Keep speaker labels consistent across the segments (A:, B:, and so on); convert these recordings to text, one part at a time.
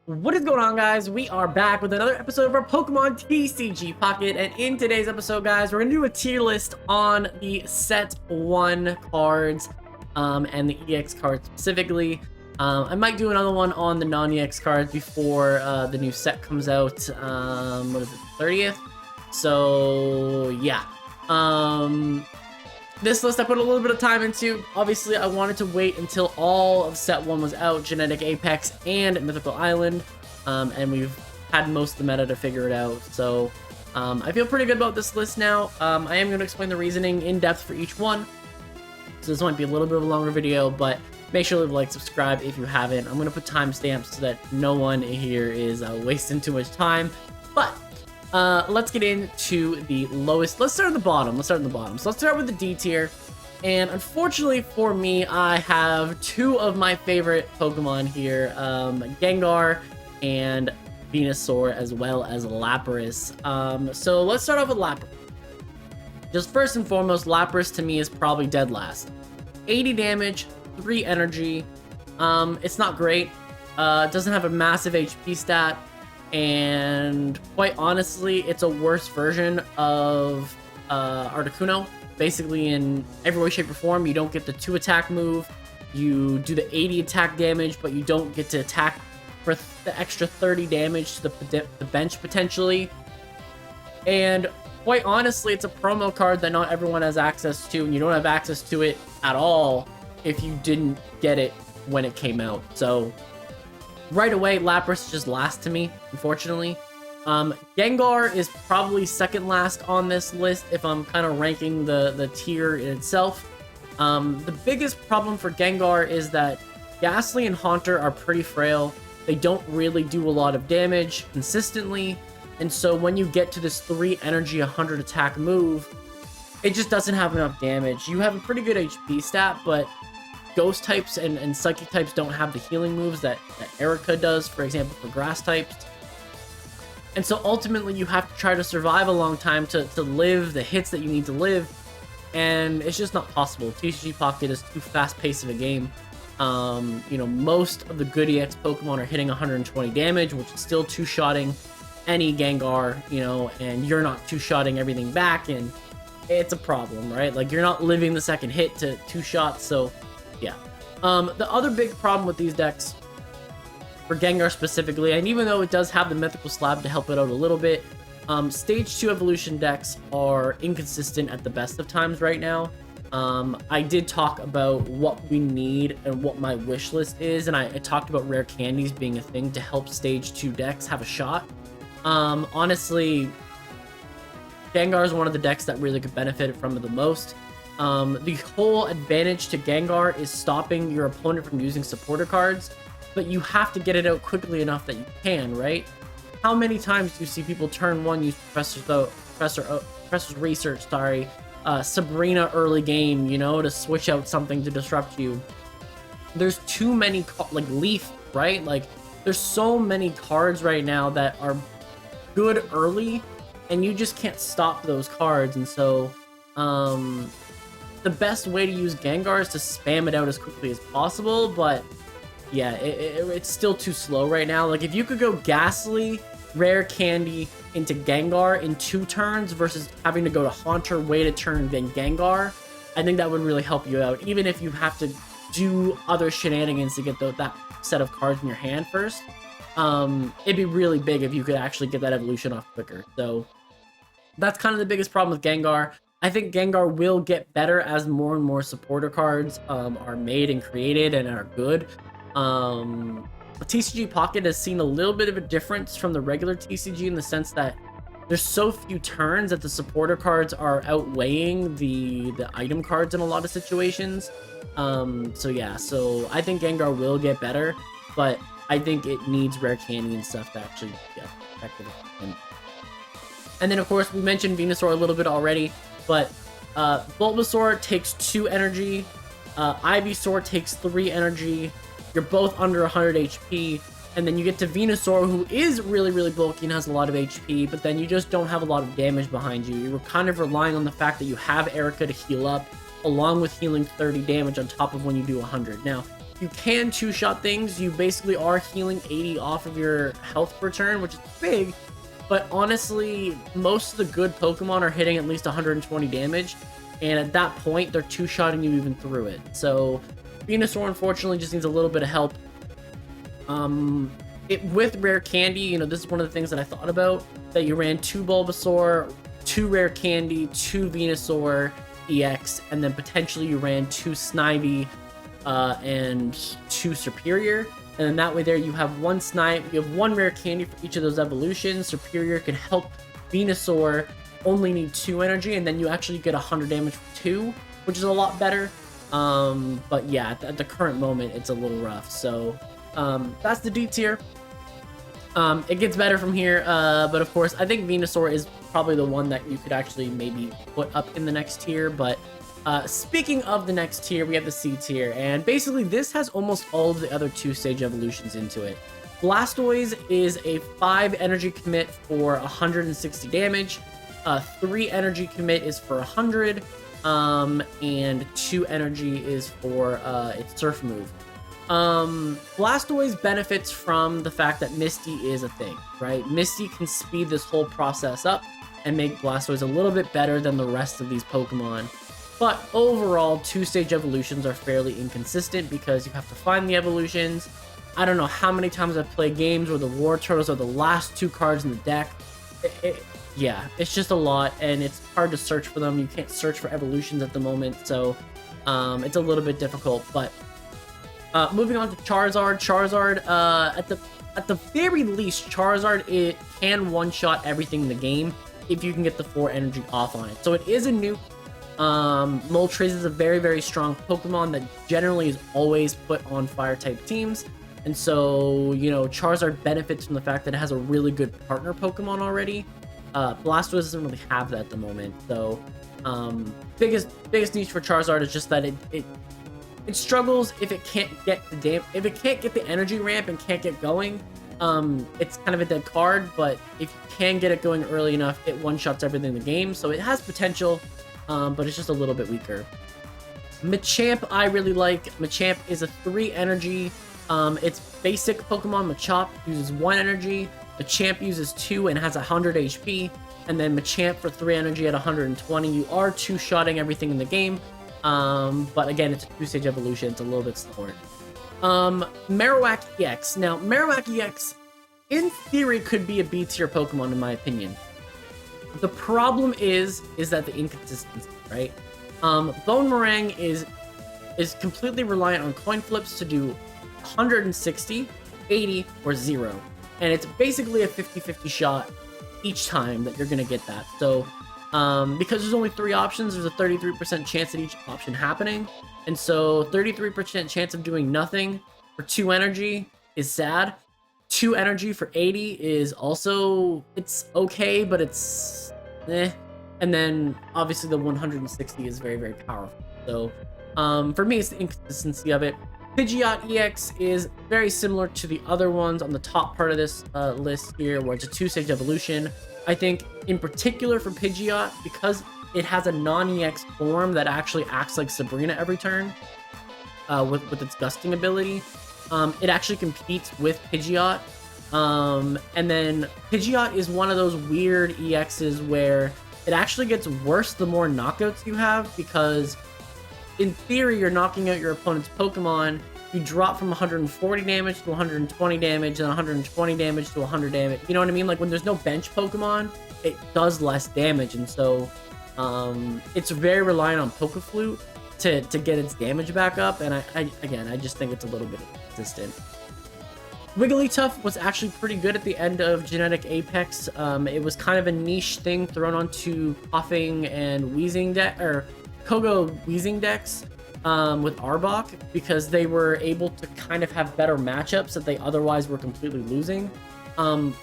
A: What is going on, guys? We are back with another episode of our Pokemon TCG Pocket, and in today's episode, guys, we're gonna do a tier list on the Set 1 cards, and the EX cards specifically. I might do another one on the non-EX cards before the new set comes out. What is it, 30th? So yeah. This list I put a little bit of time into. Obviously, I wanted to wait until all of Set 1 was out, Genetic Apex and Mythical Island, and we've had most of the meta to figure it out. So I feel pretty good about this list now. I am going to explain the reasoning in depth for each one, so this might be a little bit of a longer video, but make sure to leave a like, subscribe if you haven't. I'm going to put timestamps so that no one here is wasting too much time, but let's get into the lowest. Let's start at the bottom. So let's start with the D tier. And unfortunately for me, I have two of my favorite Pokemon here, Gengar and Venusaur, as well as Lapras. So let's start off with Lapras. Just first and foremost, Lapras to me is probably dead last. 80 damage, 3 energy. It's not great. It doesn't have a massive HP stat. And quite honestly, it's a worse version of Articuno. Basically, in every way, shape, or form, you don't get the 2 attack move. You do the 80 attack damage, but you don't get to attack for the extra 30 damage to the bench potentially. And quite honestly, it's a promo card that not everyone has access to, and you don't have access to it at all if you didn't get it when it came out. So right away, Lapras just last to me, unfortunately. Gengar is probably second last on this list if I'm kind of ranking the tier in itself. The biggest problem for Gengar is that Ghastly and Haunter are pretty frail. They don't really do a lot of damage consistently, and so when you get to this 3 energy, 100 attack move, it just doesn't have enough damage. You have a pretty good HP stat, but Ghost types and Psychic types don't have the healing moves that Erica does, for example, for Grass types. And so ultimately, you have to try to survive a long time to live the hits that you need to live, and it's just not possible. TCG Pocket is too fast-paced of a game. You know, most of the good EX Pokemon are hitting 120 damage, which is still two-shotting any Gengar, you know, and you're not two-shotting everything back, and it's a problem, right? Like, you're not living the second hit to 2 shots, so yeah. The other big problem with these decks, for Gengar specifically, and even though it does have the Mythical Slab to help it out a little bit, Stage 2 evolution decks are inconsistent at the best of times right now. I did talk about what we need and what my wish list is, and I talked about rare candies being a thing to help Stage 2 decks have a shot. Honestly, Gengar is one of the decks that really could benefit from it the most. The whole advantage to Gengar is stopping your opponent from using supporter cards, but you have to get it out quickly enough that you can, right? How many times do you see people turn 1 use Professor's Research, Sabrina early game, you know, to switch out something to disrupt you? There's too many, like Leaf, right? Like, there's so many cards right now that are good early, and you just can't stop those cards, and so, the best way to use Gengar is to spam it out as quickly as possible, but yeah, it's still too slow right now. Like, if you could go Ghastly, Rare Candy into Gengar in 2 turns versus having to go to Haunter, wait a turn, then Gengar, I think that would really help you out, even if you have to do other shenanigans to get that set of cards in your hand first. It'd be really big if you could actually get that evolution off quicker. So that's kind of the biggest problem with Gengar. I think Gengar will get better as more and more supporter cards are made and created and are good. TCG Pocket has seen a little bit of a difference from the regular TCG in the sense that there's so few turns that the supporter cards are outweighing the item cards in a lot of situations. So yeah, so I think Gengar will get better, but I think it needs rare candy and stuff to actually get effective. And then, of course, we mentioned Venusaur a little bit already, but Bulbasaur takes 2 energy, Ivysaur takes 3 energy. You're both under 100 HP, and then you get to Venusaur, who is really, really bulky and has a lot of HP, but then you just don't have a lot of damage behind you. You're kind of relying on the fact that you have Erica to heal up, along with healing 30 damage on top of when you do 100. Now, you can two-shot things. You basically are healing 80 off of your health per turn, which is big, but honestly, most of the good Pokemon are hitting at least 120 damage, and at that point, they're two-shotting you even through it. So Venusaur, unfortunately, just needs a little bit of help. With Rare Candy, you know, this is one of the things that I thought about, that you ran 2 Bulbasaur, 2 Rare Candy, 2 Venusaur EX, and then potentially you ran 2 Snivy and 2 Superior. And then that way there you have 1 Snipe, you have 1 Rare Candy for each of those evolutions. Superior can help Venusaur only need 2 energy, and then you actually get 100 damage for 2, which is a lot better. But yeah, at the current moment, it's a little rough. So that's the D tier. It gets better from here, but of course, I think Venusaur is probably the one that you could actually maybe put up in the next tier. But speaking of the next tier, we have the C tier, and basically this has almost all of the other 2-stage evolutions into it. Blastoise is a 5 energy commit for 160 damage, 3 energy commit is for 100, and 2 energy is for its surf move. Blastoise benefits from the fact that Misty is a thing, right? Misty can speed this whole process up and make Blastoise a little bit better than the rest of these Pokemon. But overall, 2-stage evolutions are fairly inconsistent because you have to find the evolutions. I don't know how many times I've played games where the War Turtles are the last 2 cards in the deck. Yeah, it's just a lot, and it's hard to search for them. You can't search for evolutions at the moment, so it's a little bit difficult. But moving on to Charizard. Charizard, at the very least, Charizard, it can one-shot everything in the game if you can get the 4 energy off on it. So it is a nuke. Moltres is a very, very strong Pokemon that generally is always put on Fire-type teams. And so, you know, Charizard benefits from the fact that it has a really good partner Pokemon already. Blastoise doesn't really have that at the moment. So, biggest niche for Charizard is just that it struggles if it can't get the energy ramp and can't get going. It's kind of a dead card, but if you can get it going early enough, it one-shots everything in the game. So it has potential, but it's just a little bit weaker. Machamp I really like. Machamp is a 3 energy. Its basic Pokemon, Machop, uses 1 energy. Machamp uses 2 and has 100 HP. And then Machamp for 3 energy at 120. You are two-shotting everything in the game. But again, it's a 2-stage evolution. It's a little bit slower. Marowak EX. Now, Marowak EX, in theory, could be a B tier Pokemon, in my opinion. The problem is that the inconsistency, right? Bone Meringue is completely reliant on coin flips to do 160, 80, or 0. And it's basically a 50-50 shot each time that you're going to get that. So, because there's only 3 options, there's a 33% chance at each option happening. And so 33% chance of doing nothing for 2 energy is sad. 2 energy for 80 is also, it's okay, but it's eh. And then obviously the 160 is very, very powerful. So for me, it's the inconsistency of it. Pidgeot EX is very similar to the other ones on the top part of this list here, where it's a 2-stage evolution. I think in particular for Pidgeot, because it has a non-EX form that actually acts like Sabrina every turn with its gusting ability, it actually competes with Pidgeot. And then Pidgeot is one of those weird EXs where it actually gets worse the more knockouts you have, because in theory, you're knocking out your opponent's Pokemon. You drop from 140 damage to 120 damage, and 120 damage to 100 damage. You know what I mean? Like, when there's no bench Pokemon, it does less damage, and so it's very reliant on Pokeflute to get its damage back up. And I just think it's a little bit inconsistent. Wigglytuff was actually pretty good at the end of Genetic Apex. It was kind of a niche thing thrown onto Coughing and Wheezing deck, or Kogo Wheezing decks with Arbok, because they were able to kind of have better matchups that they otherwise were completely losing.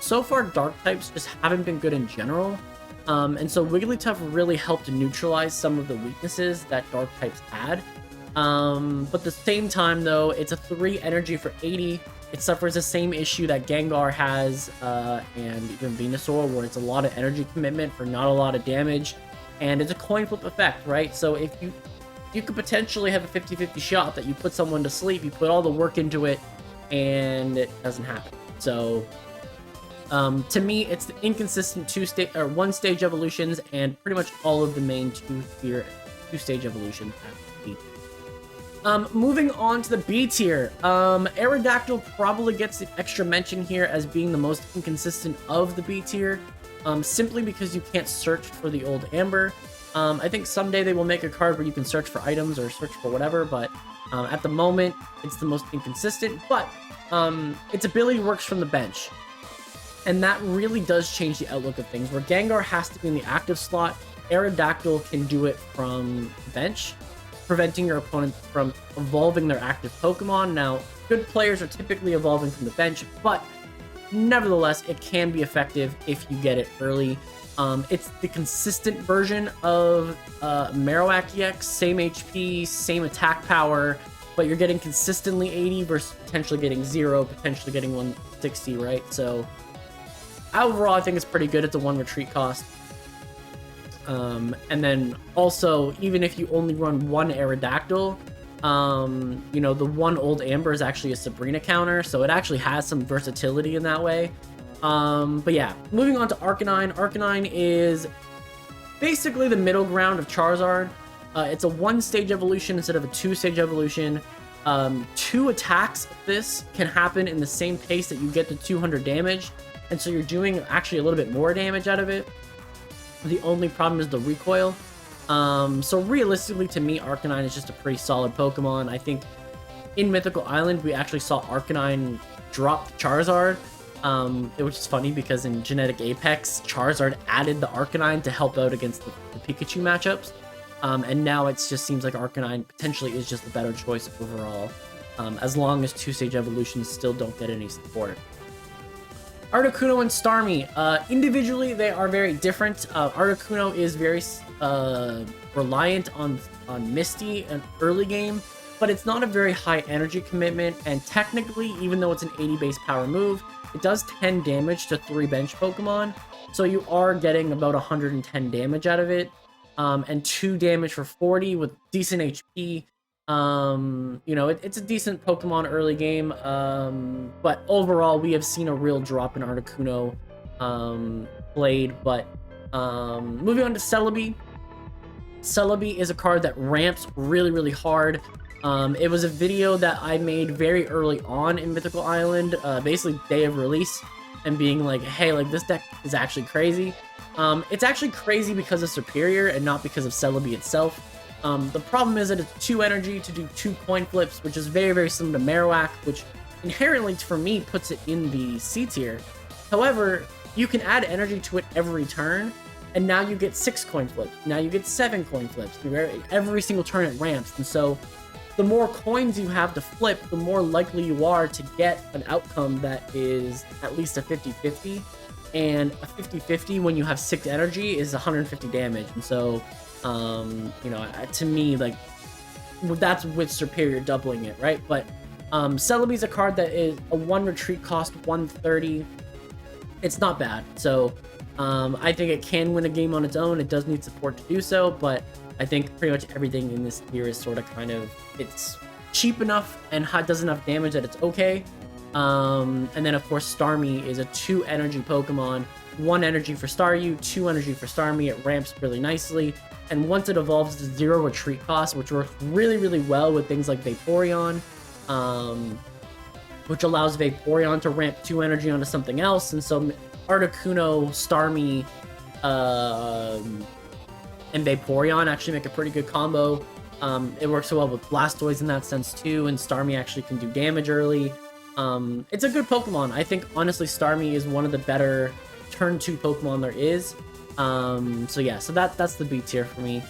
A: So far, Dark types just haven't been good in general. And so Wigglytuff really helped neutralize some of the weaknesses that Dark types had. But at the same time, though, it's a 3 energy for 80. It suffers the same issue that Gengar has and even Venusaur, where it's a lot of energy commitment for not a lot of damage. And it's a coin flip effect, right? So if you you could potentially have a 50-50 shot that you put someone to sleep, you put all the work into it, and it doesn't happen. So to me, it's the inconsistent one-stage evolutions and pretty much all of the main two-stage evolutions. Moving on to the B tier, Aerodactyl probably gets the extra mention here as being the most inconsistent of the B tier, simply because you can't search for the old Amber. I think someday they will make a card where you can search for items or search for whatever, but at the moment, it's the most inconsistent, but its ability works from the bench. And that really does change the outlook of things. Where Gengar has to be in the active slot, Aerodactyl can do it from the bench, preventing your opponent from evolving their active Pokemon. Now, good players are typically evolving from the bench, but nevertheless, it can be effective if you get it early. It's the consistent version of Marowak EX, same HP, same attack power, but you're getting consistently 80 versus potentially getting 0, potentially getting 160, right? So overall, I think it's pretty good. It's a 1 retreat cost. And then also, even if you only run 1 Aerodactyl, you know, the 1 Old Amber is actually a Sabrina counter, so it actually has some versatility in that way. But yeah, moving on to Arcanine. Arcanine is basically the middle ground of Charizard. It's a 1-stage evolution instead of a 2-stage evolution. 2 attacks of this can happen in the same pace that you get the 200 damage, and so you're doing actually a little bit more damage out of it. The only problem is the recoil. So realistically, to me, Arcanine is just a pretty solid Pokemon. I think in Mythical Island, we actually saw Arcanine drop Charizard, which is funny because in Genetic Apex, Charizard added the Arcanine to help out against the Pikachu matchups. And now it just seems like Arcanine potentially is just a better choice overall, as long as 2-stage evolutions still don't get any support. Articuno and Starmie. Individually, they are very different. Articuno is very reliant on Misty and early game, but it's not a very high energy commitment, and technically, even though it's an 80 base power move, it does 10 damage to 3 bench Pokemon, so you are getting about 110 damage out of it, and 2 damage for 40 with decent HP. You know, it's a decent Pokemon early game, but overall we have seen a real drop in Articuno played. But moving on to Celebi. Celebi is a card that ramps really hard. It was a video that I made very early on in Mythical Island, basically day of release, and being like, hey, like, this deck is actually crazy. It's actually crazy because of Superior and not because of Celebi itself. The problem is that it's 2 energy to do 2 coin flips, which is very similar to Marowak, which inherently, for me, puts it in the C tier. However, you can add energy to it every turn, and now you get 6 coin flips. Now you get 7 coin flips. Every single turn it ramps, and so the more coins you have to flip, the more likely you are to get an outcome that is at least a 50-50. And a 50-50 when you have 6 energy is 150 damage, and so you know, to me, like, that's with Superior doubling it, right? But Celebi's a card that is a 1 retreat cost, 130. It's not bad. So I think it can win a game on its own. It does need support to do so, but I think pretty much everything in this tier is sort of kind of, it's cheap enough and does enough damage that it's okay. And then of course Starmie is a 2 energy Pokemon, 1 energy for Staryu, 2 energy for Starmie. It ramps really nicely, and once it evolves to 0 retreat cost, which works really well with things like Vaporeon, which allows Vaporeon to ramp 2 energy onto something else. And so Articuno, Starmie, and Vaporeon actually make a pretty good combo. It works so well with Blastoise in that sense too, and Starmie actually can do damage early. It's a good Pokemon. I think honestly Starmie is one of the better turn 2 Pokemon there is. So yeah, so that's the B tier for me.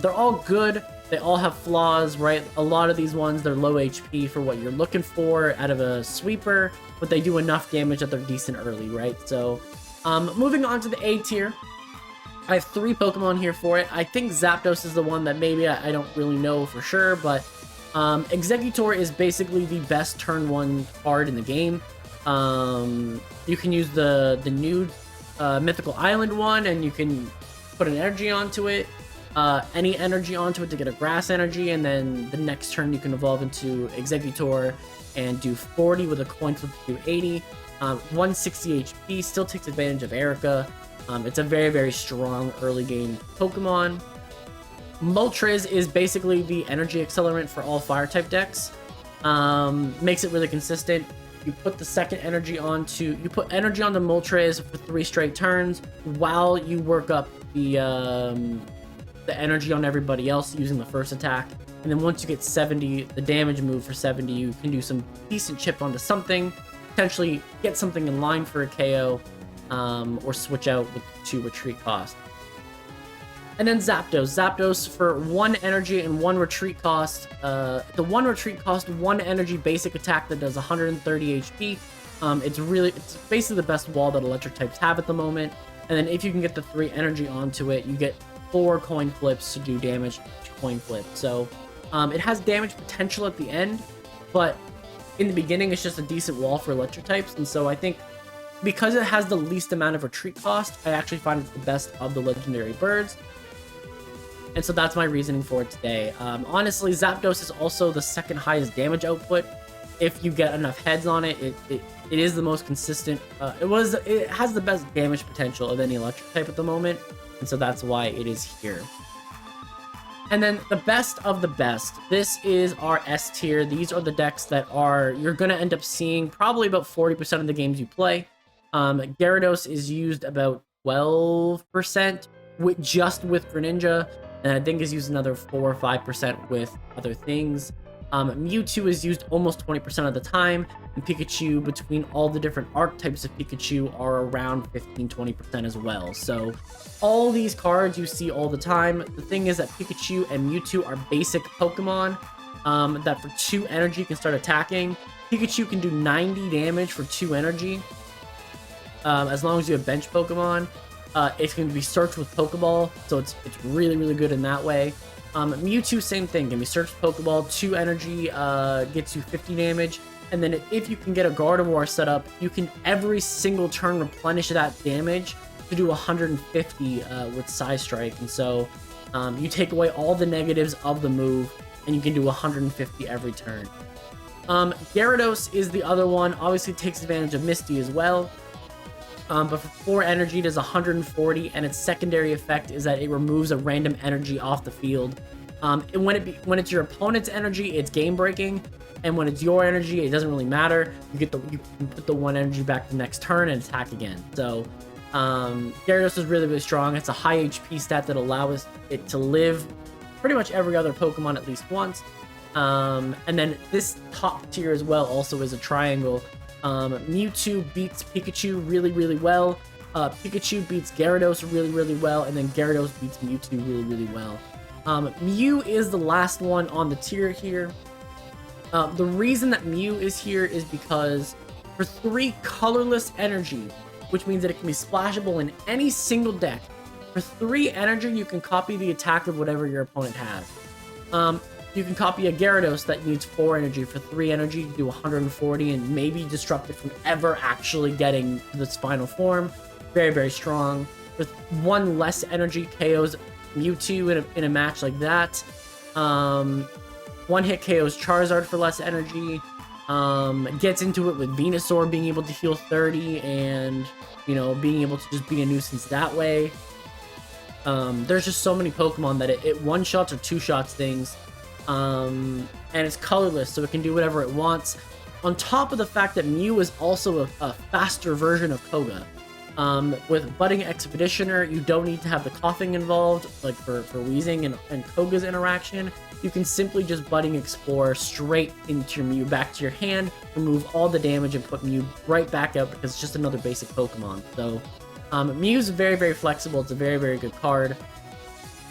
A: They're all good. They all have flaws, right? A lot of these ones, they're low HP for what you're looking for out of a sweeper, but they do enough damage that they're decent early, right? So moving on to the A tier. I have 3 Pokemon here for it. I think Zapdos is the one that maybe I don't really know for sure, but Exeggutor is basically the best turn 1 card in the game. You can use the new Mythical Island one, and you can put an energy onto it. any energy onto it to get a grass energy, and then the next turn you can evolve into Executor and do 40 with a coin flip to do 80. 160 HP, still takes advantage of Erica. It's a very, very strong early game Pokemon. Moltres is basically the energy accelerant for all fire type decks. Makes it really consistent. You put the second energy onto, you put energy onto Moltres for 3 straight turns while you work up the energy on everybody else using the first attack. And then once you get 70, the damage move for 70, you can do some decent chip onto something, potentially get something in line for a KO, or switch out with 2 retreat cost. And then Zapdos. Zapdos for 1 energy and 1 retreat cost. The 1 retreat cost, 1 energy basic attack that does 130 HP. It's basically the best wall that electric types have at the moment. And then if you can get the 3 energy onto it, you get 4 coin flips to do damage to coin flip. So it has damage potential at the end, but in the beginning it's just a decent wall for electric types. And so I think because it has the least amount of retreat cost, I actually find it's the best of the legendary birds. And so that's my reasoning for it today. Honestly, Zapdos is also the second highest damage output. If you get enough heads on it, it is the most consistent. It has the best damage potential of any electric type at the moment, and so that's why it is here. And then the best of the best. This is our S tier. These are the decks that you're gonna end up seeing probably about 40% of the games you play. Gyarados is used about 12% just with Greninja. And I think is used another 4 or 5% with other things. Mewtwo is used almost 20% of the time, and Pikachu, between all the different archetypes of Pikachu, are around 15-20% as well. So all these cards you see all the time. The thing is that Pikachu and Mewtwo are basic Pokemon that for 2 energy can start attacking. Pikachu can do 90 damage for 2 energy as long as you have bench Pokemon. It's going to be searched with Pokeball, so it's really, really good in that way. Mewtwo, same thing, can be searched with Pokeball, 2 energy gets you 50 damage, and then if you can get a Gardevoir set up, you can every single turn replenish that damage to do 150 with Size Strike, and so you take away all the negatives of the move, and you can do 150 every turn. Gyarados is the other one, obviously takes advantage of Misty as well. But for 4 energy, it does 140, and its secondary effect is that it removes a random energy off the field. And when it's your opponent's energy, it's game breaking, and when it's your energy, it doesn't really matter. You can put the 1 energy back the next turn and attack again. So Gyarados is really, really strong. It's a high HP stat that allows it to live pretty much every other Pokemon at least once. And then this top tier as well also is a triangle. Mewtwo beats Pikachu really, really well. Pikachu beats Gyarados really, really well, and then Gyarados beats Mewtwo really, really well. Mew is the last one on the tier here. The reason that Mew is here is because for 3 colorless energy, which means that it can be splashable in any single deck, for 3 energy, you can copy the attack of whatever your opponent has. You can copy a Gyarados that needs 4 energy. For 3 energy, do 140 and maybe disrupt it from ever actually getting to its final form. Very, very strong. With 1 less energy, KOs Mewtwo in a match like that. 1 hit KOs Charizard for less energy. Gets into it with Venusaur being able to heal 30 and, being able to just be a nuisance that way. There's just so many Pokemon that it one-shots or two-shots things. And it's colorless, so it can do whatever it wants. On top of the fact that Mew is also a faster version of Koga. With Budding Expeditioner, you don't need to have the coughing involved, like for wheezing and Koga's interaction. You can simply just Budding Explore straight into your Mew, back to your hand, remove all the damage, and put Mew right back out because it's just another basic Pokemon. So, Mew's very, very flexible. It's a very, very good card.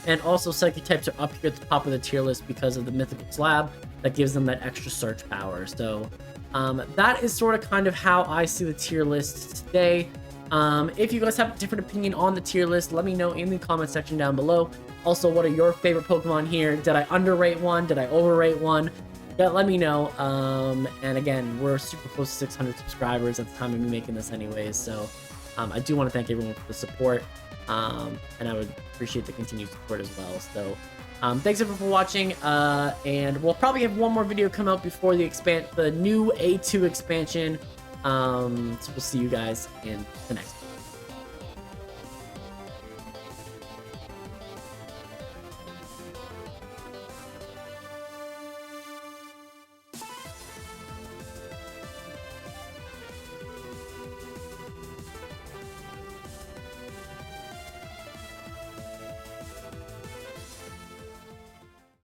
A: And also, Psychic types are up here at the top of the tier list because of the Mythical Slab that gives them that extra search power. So, that is sort of kind of how I see the tier list today. If you guys have a different opinion on the tier list, let me know in the comment section down below. Also, what are your favorite Pokemon here? Did I underrate one? Did I overrate one? Yeah, let me know. And again, we're super close to 600 subscribers at the time of me making this anyways. So, I do want to thank everyone for the support, and I would appreciate the continued support as well. So thanks everyone for watching, and we'll probably have one more video come out before the new A2 expansion. So we'll see you guys in the next one.